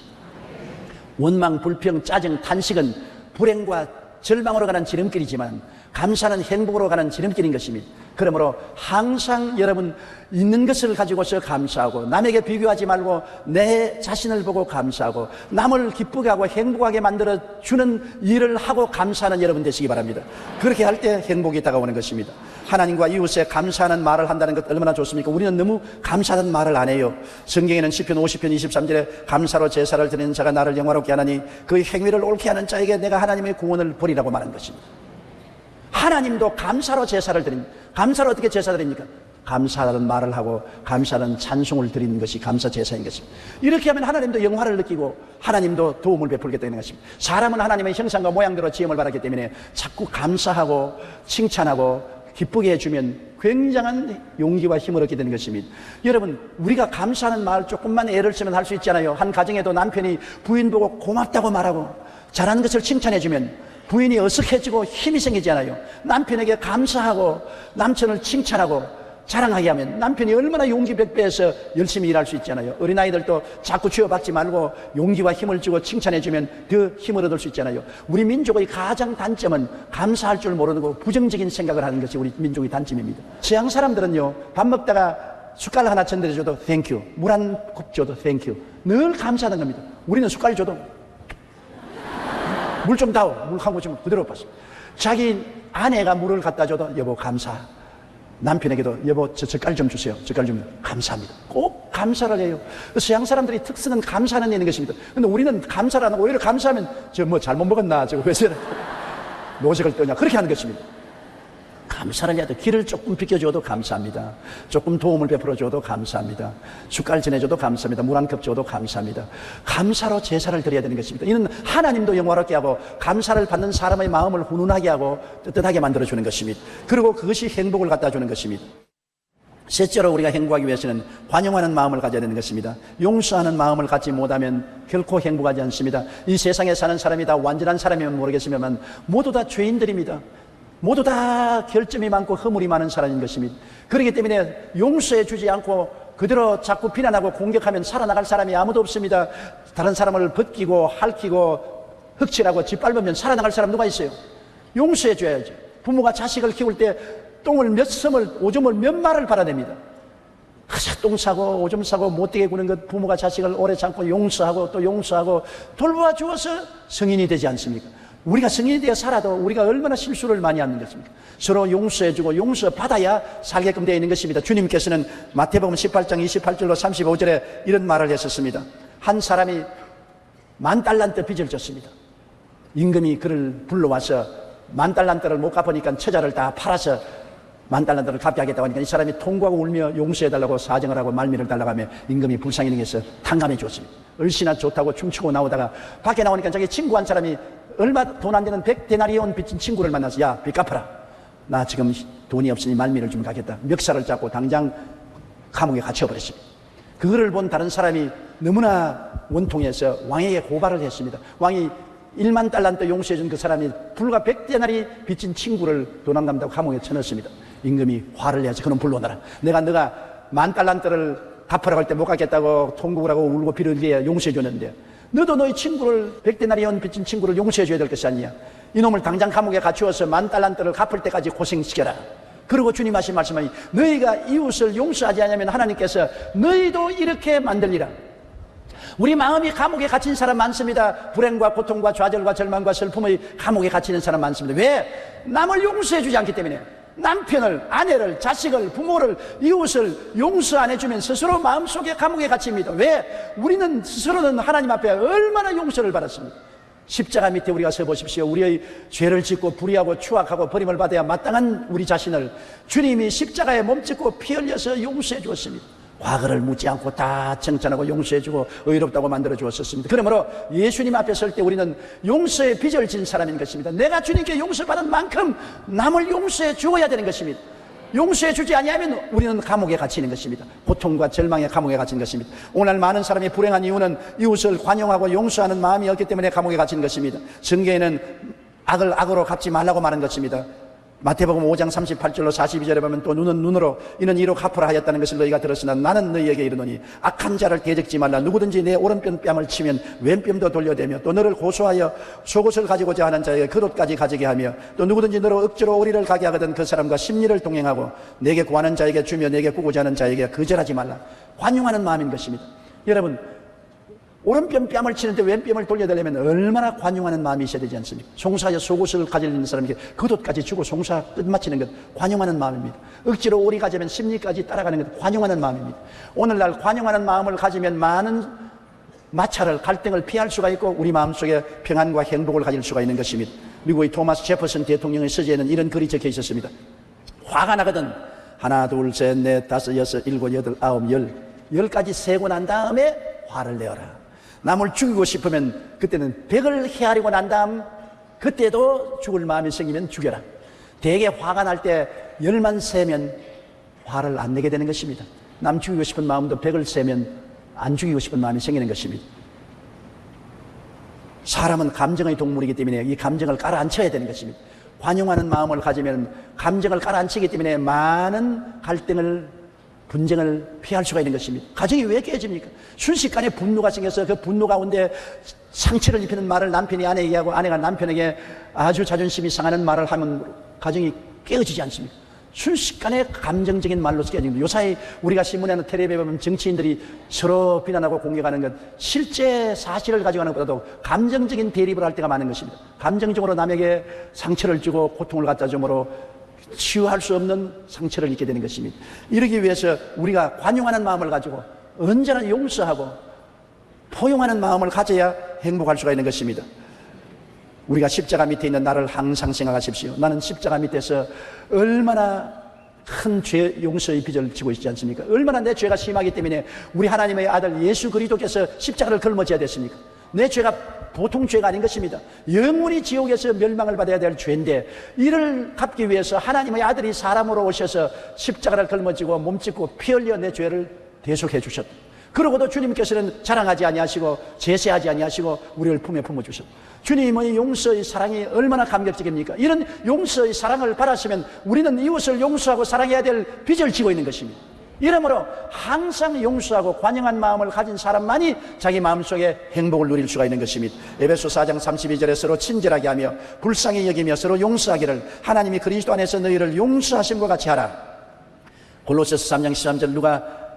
원망, 불평, 짜증, 탄식은 불행과 절망으로 가는 지름길이지만 감사는 행복으로 가는 지름길인 것입니다. 그러므로 항상 여러분 있는 것을 가지고서 감사하고 남에게 비교하지 말고 내 자신을 보고 감사하고 남을 기쁘게 하고 행복하게 만들어 주는 일을 하고 감사하는 여러분 되시기 바랍니다. 그렇게 할 때 행복이 다가오는 것입니다. 하나님과 이웃에 감사하는 말을 한다는 것 얼마나 좋습니까? 우리는 너무 감사하는 말을 안 해요. 성경에는 시편 50편 23절에 감사로 제사를 드리는 자가 나를 영화롭게 하나니 그 행위를 옳게 하는 자에게 내가 하나님의 구원을 보리라고 말한 것입니다. 하나님도 감사로 제사를 드립니다. 감사로 어떻게 제사 드립니까? 감사하는 말을 하고 감사하는 찬송을 드리는 것이 감사 제사인 것입니다. 이렇게 하면 하나님도 영화를 느끼고 하나님도 도움을 베풀게 되는 것입니다. 사람은 하나님의 형상과 모양대로 지음을 받았기 때문에 자꾸 감사하고 칭찬하고 기쁘게 해주면 굉장한 용기와 힘을 얻게 되는 것입니다. 여러분, 우리가 감사하는 말 조금만 애를 쓰면 할 수 있잖아요. 한 가정에도 남편이 부인 보고 고맙다고 말하고 잘하는 것을 칭찬해주면 부인이 어색해지고 힘이 생기잖아요. 남편에게 감사하고 남편을 칭찬하고 자랑하게 하면 남편이 얼마나 용기 백배해서 열심히 일할 수 있잖아요. 어린아이들도 자꾸 쥐어박지 말고 용기와 힘을 주고 칭찬해주면 더 힘을 얻을 수 있잖아요. 우리 민족의 가장 단점은 감사할 줄 모르고 부정적인 생각을 하는 것이 우리 민족의 단점입니다. 서양 사람들은요, 밥 먹다가 숟갈 하나 전달해줘도 땡큐, 물 한 컵 줘도 땡큐, 늘 감사하는 겁니다. 우리는 숟갈 줘도 물 좀 다오, 물 한 모금 그대로 봤어. 자기 아내가 물을 갖다 줘도 여보 감사. 남편에게도 여보 저 젓갈 좀 주세요. 젓갈 좀 감사합니다. 꼭 감사를 해요. 서양 사람들이 특성은 감사하는 일인 것입니다. 근데 우리는 감사를 안 하고 오히려 감사하면 저 뭐 잘못 먹었나, 저거 왜 저래 노색을 떠냐, 그렇게 하는 것입니다. 감사를 해야 돼. 길을 조금 비켜줘도 감사합니다. 조금 도움을 베풀어줘도 감사합니다. 숟갈 전해줘도 감사합니다. 물 한 컵 줘도 감사합니다. 감사로 제사를 드려야 되는 것입니다. 이는 하나님도 영화롭게 하고 감사를 받는 사람의 마음을 훈훈하게 하고 뜨뜻하게 만들어주는 것입니다. 그리고 그것이 행복을 갖다 주는 것입니다. 셋째로 우리가 행복하기 위해서는 관용하는 마음을 가져야 되는 것입니다. 용서하는 마음을 갖지 못하면 결코 행복하지 않습니다. 이 세상에 사는 사람이 다 완전한 사람이면 모르겠으면 모두 다 죄인들입니다. 모두 다 결점이 많고 허물이 많은 사람인 것입니다. 그렇기 때문에 용서해 주지 않고 그대로 자꾸 비난하고 공격하면 살아나갈 사람이 아무도 없습니다. 다른 사람을 벗기고 핥히고 흑칠하고 짓밟으면 살아나갈 사람 누가 있어요? 용서해 줘야죠. 부모가 자식을 키울 때 똥을 몇 섬을, 오줌을 몇 마를 발아냅니다. 똥 싸고 오줌 싸고 못되게 구는 것 부모가 자식을 오래 참고 용서하고 또 용서하고 돌보아 주어서 성인이 되지 않습니까? 우리가 성인이 되어 살아도 우리가 얼마나 실수를 많이 하는 것입니까? 서로 용서해주고 용서받아야 살게끔 되어 있는 것입니다. 주님께서는 마태복음 18장 28절로 35절에 이런 말을 했었습니다. 한 사람이 10,000달란트 빚을 졌습니다. 임금이 그를 불러와서 10,000달란트를 못 갚으니까 처자를 다 팔아서 10,000달란트를 갚게 하겠다고 하니까 이 사람이 통곡하고 울며 용서해달라고 사정을 하고 말미를 달라고 하며 임금이 불쌍히 능해서 탕감해 줬습니다. 얼씨나 좋다고 춤추고 나오다가 밖에 나오니까 자기 친구 한 사람이 얼마 돈 안 되는 100데나리온 빚진 친구를 만나서 야, 빚 갚아라. 나 지금 돈이 없으니 말미를 좀 가겠다. 멱살을 잡고 당장 감옥에 갇혀버렸습니다. 그거를 본 다른 사람이 너무나 원통해서 왕에게 고발을 했습니다. 왕이 10,000달란트 용서해준 그 사람이 불과 100데나리 빚진 친구를 돈 안 갚는다고 감옥에 쳐넣었습니다. 임금이 화를 내서 그놈 불러오너라. 내가 너가 10,000달란트를 갚으라고 할 때 못 갚겠다고 통곡을 하고 울고 비르게 용서해 줬는데 너도 너희 친구를 100데나리온 빚진 친구를 용서해 줘야 될 것이 아니냐. 이놈을 당장 감옥에 갇히어서 10,000달란트를 갚을 때까지 고생시켜라. 그리고 주님 하신 말씀은 너희가 이웃을 용서하지 않으면 하나님께서 너희도 이렇게 만들리라. 우리 마음이 감옥에 갇힌 사람 많습니다. 불행과 고통과 좌절과 절망과 슬픔의 감옥에 갇히는 사람 많습니다. 왜? 남을 용서해 주지 않기 때문에. 남편을, 아내를, 자식을, 부모를, 이웃을 용서 안 해주면 스스로 마음속에 감옥에 갇힙니다. 왜? 우리는 스스로는 하나님 앞에 얼마나 용서를 받았습니까? 십자가 밑에 우리가 서 보십시오. 우리의 죄를 짓고 불의하고 추악하고 버림을 받아야 마땅한 우리 자신을 주님이 십자가에 몸짓고 피 흘려서 용서해 주었습니다. 과거를 묻지 않고 다 칭찬하고 용서해주고 의롭다고 만들어 주었습니다. 그러므로 예수님 앞에 설 때 우리는 용서의 빚을 진 사람인 것입니다. 내가 주님께 용서받은 만큼 남을 용서해 주어야 되는 것입니다. 용서해 주지 아니하면 우리는 감옥에 갇히는 것입니다. 고통과 절망의 감옥에 갇힌 것입니다. 오늘 많은 사람이 불행한 이유는 이웃을 관용하고 용서하는 마음이 없기 때문에 감옥에 갇힌 것입니다. 성경에는 악을 악으로 갚지 말라고 말한 것입니다. 마태복음 5장 38절로 42절에 보면 또 눈은 눈으로 이는 이로 갚으라 하였다는 것을 너희가 들었으나 나는 너희에게 이르노니 악한 자를 대적지 말라. 누구든지 내 오른편 뺨을 치면 왼뺨도 돌려대며 또 너를 고소하여 속옷을 가지고자 하는 자에게 겉옷까지 가지게 하며 또 누구든지 너로 억지로 오리를 가게 하거든 그 사람과 심리를 동행하고 내게 구하는 자에게 주며 내게 구고자 하는 자에게 거절하지 말라. 관용하는 마음인 것입니다. 여러분, 오른편 뺨을 치는데 왼뺨을 돌려달라면 얼마나 관용하는 마음이 있어야 되지 않습니까? 송사하여 속옷을 가지는 사람에게 겉옷까지 주고 송사 끝마치는 것 관용하는 마음입니다. 억지로 오리 가지면 심리까지 따라가는 것 관용하는 마음입니다. 오늘날 관용하는 마음을 가지면 많은 마찰을 갈등을 피할 수가 있고 우리 마음속에 평안과 행복을 가질 수가 있는 것입니다. 미국의 토마스 제퍼슨 대통령의 서재에는 이런 글이 적혀 있었습니다. 화가 나거든 하나 둘 셋 넷 다섯 여섯 일곱 여덟 아홉 열 가지 세고 난 다음에 화를 내어라. 남을 죽이고 싶으면 그때는 100을 헤아리고 난 다음 그때도 죽을 마음이 생기면 죽여라. 대개 화가 날 때 10만 세면 화를 안 내게 되는 것입니다. 남 죽이고 싶은 마음도 100을 세면 안 죽이고 싶은 마음이 생기는 것입니다. 사람은 감정의 동물이기 때문에 이 감정을 깔아앉혀야 되는 것입니다. 관용하는 마음을 가지면 감정을 깔아앉히기 때문에 많은 갈등을 분쟁을 피할 수가 있는 것입니다. 가정이 왜 깨집니까? 순식간에 분노가 생겨서 그 분노 가운데 상처를 입히는 말을 남편이 아내에게 하고 아내가 남편에게 아주 자존심이 상하는 말을 하면 가정이 깨어지지 않습니까? 순식간에 감정적인 말로서 깨집니다. 요사이 우리가 신문이나 텔레비전에 보면 정치인들이 서로 비난하고 공격하는 것 실제 사실을 가지고 하는 것보다도 감정적인 대립을 할 때가 많은 것입니다. 감정적으로 남에게 상처를 주고 고통을 갖다 줌으로 치유할 수 없는 상처를 입게 되는 것입니다. 이러기 위해서 우리가 관용하는 마음을 가지고 언제나 용서하고 포용하는 마음을 가져야 행복할 수가 있는 것입니다. 우리가 십자가 밑에 있는 나를 항상 생각하십시오. 나는 십자가 밑에서 얼마나 큰 죄 용서의 빚을 지고 있지 않습니까? 얼마나 내 죄가 심하기 때문에 우리 하나님의 아들 예수 그리스도께서 십자가를 걸머져야 됐습니까? 내 죄가 보통 죄가 아닌 것입니다. 영원히 지옥에서 멸망을 받아야 될 죄인데 이를 갚기 위해서 하나님의 아들이 사람으로 오셔서 십자가를 걸머지고 몸짓고 피 흘려 내 죄를 대속해 주셨다. 그러고도 주님께서는 자랑하지 아니하시고 제세하지 아니하시고 우리를 품에 품어주셨다. 주님의 용서의 사랑이 얼마나 감격적입니까? 이런 용서의 사랑을 바라시면 우리는 이웃을 용서하고 사랑해야 될 빚을 지고 있는 것입니다. 이러므로 항상 용서하고 관용한 마음을 가진 사람만이 자기 마음속에 행복을 누릴 수가 있는 것입니다. 에베소 4장 32절에 서로 친절하게 하며 불쌍히 여기며 서로 용서하기를 하나님이 그리스도 안에서 너희를 용서하심과 같이 하라. 골로새서 3장 13절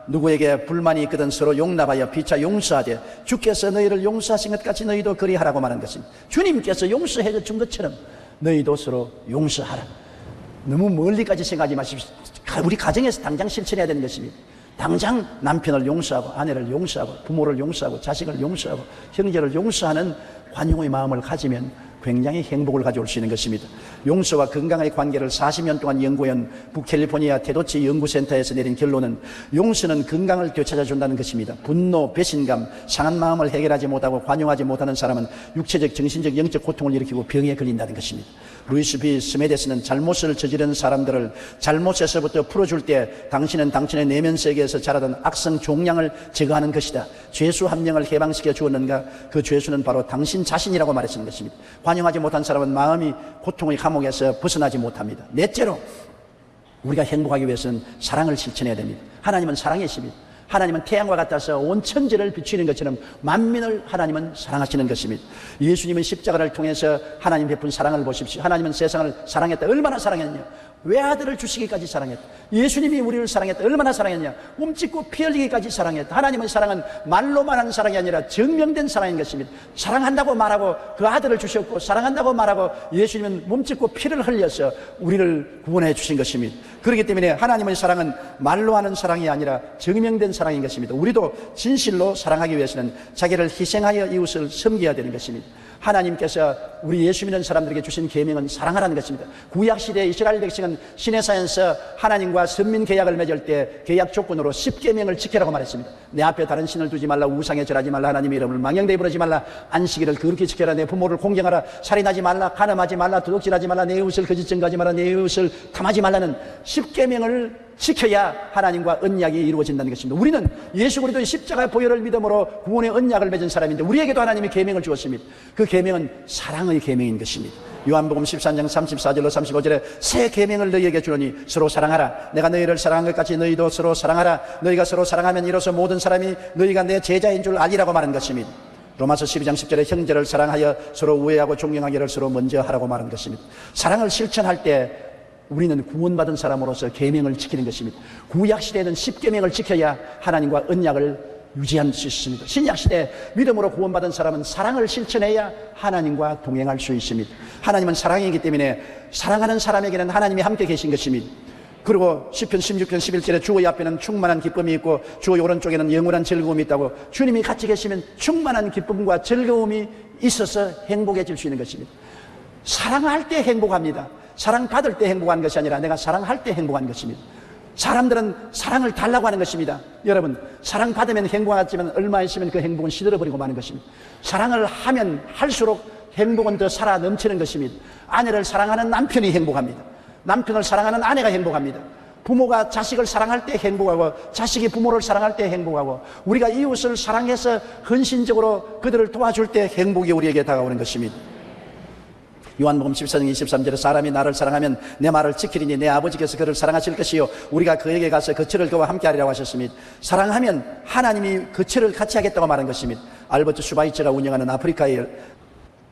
누구에게 불만이 있거든 서로 용납하여 피차 용서하되 주께서 너희를 용서하신 것 같이 너희도 그리하라고 말한 것입니다. 주님께서 용서해 준 것처럼 너희도 서로 용서하라. 너무 멀리까지 생각하지 마십시오. 우리 가정에서 당장 실천해야 되는 것입니다. 당장 남편을 용서하고 아내를 용서하고 부모를 용서하고 자식을 용서하고 형제를 용서하는 관용의 마음을 가지면 굉장히 행복을 가져올 수 있는 것입니다. 용서와 건강의 관계를 40년 동안 연구한 북캘리포니아 테도치 연구센터에서 내린 결론은 용서는 건강을 되찾아준다는 것입니다. 분노, 배신감, 상한 마음을 해결하지 못하고 관용하지 못하는 사람은 육체적, 정신적, 영적 고통을 일으키고 병에 걸린다는 것입니다. 루이스 B. 스메데스는 잘못을 저지른 사람들을 잘못에서부터 풀어줄 때 당신은 당신의 내면 세계에서 자라던 악성 종양을 제거하는 것이다. 죄수 한 명을 해방시켜 주었는가? 그 죄수는 바로 당신 자신이라고 말했던 것입니다. 관용하지 못한 사람은 마음이 고통의 감옥에서 벗어나지 못합니다. 넷째로 우리가 행복하기 위해서는 사랑을 실천해야 됩니다. 하나님은 사랑이십니다. 하나님은 태양과 같아서 온 천지를 비추는 것처럼 만민을 하나님은 사랑하시는 것입니다. 예수님은 십자가를 통해서 하나님 베푼 사랑을 보십시오. 하나님은 세상을 사랑했다. 얼마나 사랑했냐? 외아들을 주시기까지 사랑했다. 예수님이 우리를 사랑했다. 얼마나 사랑했냐? 몸짓고 피 흘리기까지 사랑했다. 하나님의 사랑은 말로만 하는 사랑이 아니라 증명된 사랑인 것입니다. 사랑한다고 말하고 그 아들을 주셨고 사랑한다고 말하고 예수님은 몸짓고 피를 흘려서 우리를 구원해 주신 것입니다. 그렇기 때문에 하나님의 사랑은 말로 하는 사랑이 아니라 증명된 사랑인 것입니다. 우리도 진실로 사랑하기 위해서는 자기를 희생하여 이웃을 섬겨야 되는 것입니다. 하나님께서 우리 예수 믿는 사람들에게 주신 계명은 사랑하라는 것입니다. 구약시대 이스라엘 백성은 시내산에서 하나님과 선민 계약을 맺을 때 계약 조건으로 10계명을 지키라고 말했습니다. 내 앞에 다른 신을 두지 말라, 우상에 절하지 말라, 하나님의 이름을 망령되이 부르지 말라, 안식일을 거룩히 지켜라, 내 부모를 공경하라, 살인하지 말라, 간음하지 말라, 도둑질하지 말라, 내 이웃을 거짓 증거하지 말라, 내 이웃을 탐하지 말라는 10계명을 지켜야 하나님과 언약이 이루어진다는 것입니다. 우리는 예수 그리스도의 십자가 보혈을 믿음으로 구원의 언약을 맺은 사람인데 우리에게도 하나님이 계명을 주었습니다. 그 계명은 사랑의 계명인 것입니다. 요한복음 13장 34절로 35절에 새 계명을 너희에게 주노니 서로 사랑하라. 내가 너희를 사랑한 것 같이 너희도 서로 사랑하라. 너희가 서로 사랑하면 이로써 모든 사람이 너희가 내 제자인 줄 알리라고 말한 것입니다. 로마서 12장 10절에 형제를 사랑하여 서로 우애하고 존경하기를 서로 먼저 하라고 말한 것입니다. 사랑을 실천할 때 우리는 구원받은 사람으로서 계명을 지키는 것입니다. 구약시대에는 10계명을 지켜야 하나님과 언약을 유지할 수 있습니다. 신약시대 믿음으로 구원받은 사람은 사랑을 실천해야 하나님과 동행할 수 있습니다. 하나님은 사랑이기 때문에 사랑하는 사람에게는 하나님이 함께 계신 것입니다. 그리고 시편 16편 11절에 주의 앞에는 충만한 기쁨이 있고 주의 오른쪽에는 영원한 즐거움이 있다고 주님이 같이 계시면 충만한 기쁨과 즐거움이 있어서 행복해질 수 있는 것입니다. 사랑할 때 행복합니다. 사랑받을 때 행복한 것이 아니라 내가 사랑할 때 행복한 것입니다. 사람들은 사랑을 달라고 하는 것입니다. 여러분, 사랑받으면 행복하지만 얼마 있으면 그 행복은 시들어버리고 마는 것입니다. 사랑을 하면 할수록 행복은 더 살아 넘치는 것입니다. 아내를 사랑하는 남편이 행복합니다. 남편을 사랑하는 아내가 행복합니다. 부모가 자식을 사랑할 때 행복하고 자식이 부모를 사랑할 때 행복하고 우리가 이웃을 사랑해서 헌신적으로 그들을 도와줄 때 행복이 우리에게 다가오는 것입니다. 요한복음 14장 23절에 사람이 나를 사랑하면 내 말을 지키리니 내 아버지께서 그를 사랑하실 것이요 우리가 그에게 가서 거처를 그와 함께 하리라고 하셨습니다. 사랑하면 하나님이 거처를 같이 하겠다고 말한 것입니다. 알버트 슈바이처가 운영하는 아프리카의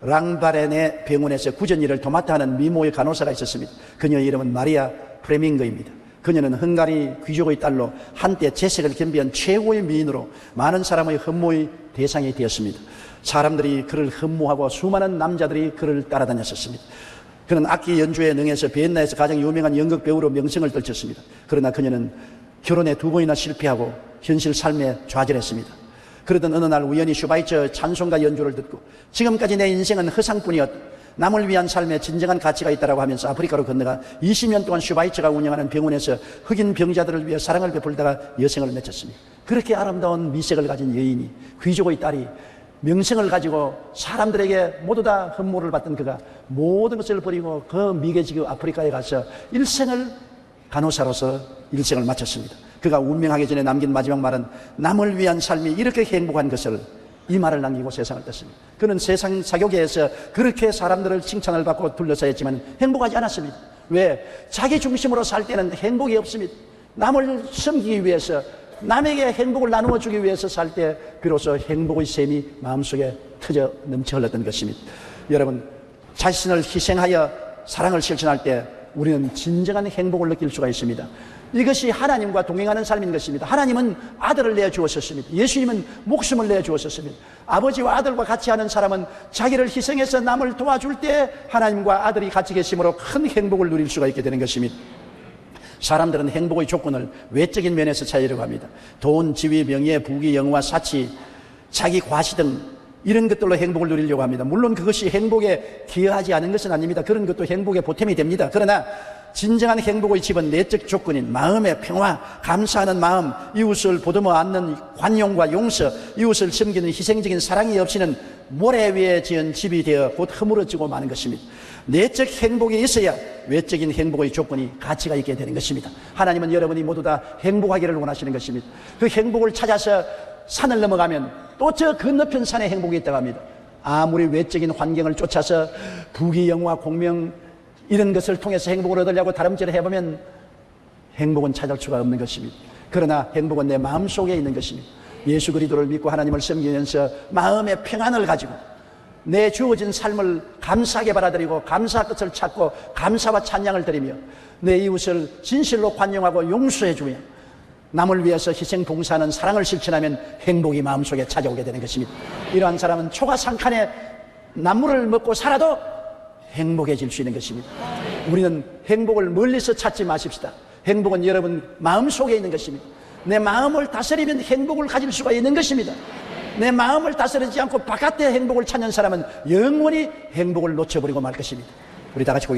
랑바렌의 병원에서 구전 일을 도맡아 하는 미모의 간호사가 있었습니다. 그녀의 이름은 마리아 프레밍거입니다. 그녀는 헝가리 귀족의 딸로 한때 재색을 겸비한 최고의 미인으로 많은 사람의 흠모의 대상이 되었습니다. 사람들이 그를 흠모하고 수많은 남자들이 그를 따라다녔었습니다. 그는 악기 연주에 능해서 비엔나에서 가장 유명한 연극 배우로 명성을 떨쳤습니다. 그러나 그녀는 결혼에 2번이나 실패하고 현실 삶에 좌절했습니다. 그러던 어느 날 우연히 슈바이처 찬송가 연주를 듣고 지금까지 내 인생은 허상뿐이었다. 남을 위한 삶에 진정한 가치가 있다고 하면서 아프리카로 건너가 20년 동안 슈바이처가 운영하는 병원에서 흑인 병자들을 위해 사랑을 베풀다가 여생을 맺었습니다. 그렇게 아름다운 미색을 가진 여인이 귀족의 딸이 명성을 가지고 사람들에게 모두 다 흠모를 받던 그가 모든 것을 버리고 그 미개지구 아프리카에 가서 일생을 간호사로서 일생을 마쳤습니다. 그가 운명하기 전에 남긴 마지막 말은 남을 위한 삶이 이렇게 행복한 것을, 이 말을 남기고 세상을 떴습니다. 그는 세상 사교계에서 그렇게 사람들을 칭찬을 받고 둘러싸였지만 행복하지 않았습니다. 왜? 자기 중심으로 살 때는 행복이 없습니다. 남을 섬기기 위해서, 남에게 행복을 나누어 주기 위해서 살 때 비로소 행복의 샘이 마음속에 터져 넘쳐 흘렀던 것입니다. 여러분, 자신을 희생하여 사랑을 실천할 때 우리는 진정한 행복을 느낄 수가 있습니다. 이것이 하나님과 동행하는 삶인 것입니다. 하나님은 아들을 내주었습니다. 예수님은 목숨을 내주었습니다. 아버지와 아들과 같이 하는 사람은 자기를 희생해서 남을 도와줄 때 하나님과 아들이 같이 계심으로 큰 행복을 누릴 수가 있게 되는 것입니다. 사람들은 행복의 조건을 외적인 면에서 찾으려고 합니다. 돈, 지위, 명예, 부귀, 영화, 사치, 자기 과시 등 이런 것들로 행복을 누리려고 합니다. 물론 그것이 행복에 기여하지 않은 것은 아닙니다. 그런 것도 행복의 보탬이 됩니다. 그러나 진정한 행복의 집은 내적 조건인 마음의 평화, 감사하는 마음, 이웃을 보듬어 안는 관용과 용서, 이웃을 섬기는 희생적인 사랑이 없이는 모래 위에 지은 집이 되어 곧 허물어지고 마는 것입니다. 내적 행복이 있어야 외적인 행복의 조건이 가치가 있게 되는 것입니다. 하나님은 여러분이 모두 다 행복하기를 원하시는 것입니다. 그 행복을 찾아서 산을 넘어가면 또 저 건너편 산에 행복이 있다고 합니다. 아무리 외적인 환경을 쫓아서 부귀, 영화, 공명 이런 것을 통해서 행복을 얻으려고 다름질을 해보면 행복은 찾을 수가 없는 것입니다. 그러나 행복은 내 마음속에 있는 것입니다. 예수 그리스도를 믿고 하나님을 섬기면서 마음의 평안을 가지고 내 주어진 삶을 감사하게 받아들이고 감사 끝을 찾고 감사와 찬양을 드리며 내 이웃을 진실로 관용하고 용서해 주며 남을 위해서 희생 봉사하는 사랑을 실천하면 행복이 마음속에 찾아오게 되는 것입니다. 이러한 사람은 초가상칸에 나물을 먹고 살아도 행복해질 수 있는 것입니다. 우리는 행복을 멀리서 찾지 마십시다. 행복은 여러분 마음속에 있는 것입니다. 내 마음을 다스리면 행복을 가질 수가 있는 것입니다. 내 마음을 다스리지 않고 바깥의 행복을 찾는 사람은 영원히 행복을 놓쳐버리고 말 것입니다. 우리 다 같이 고개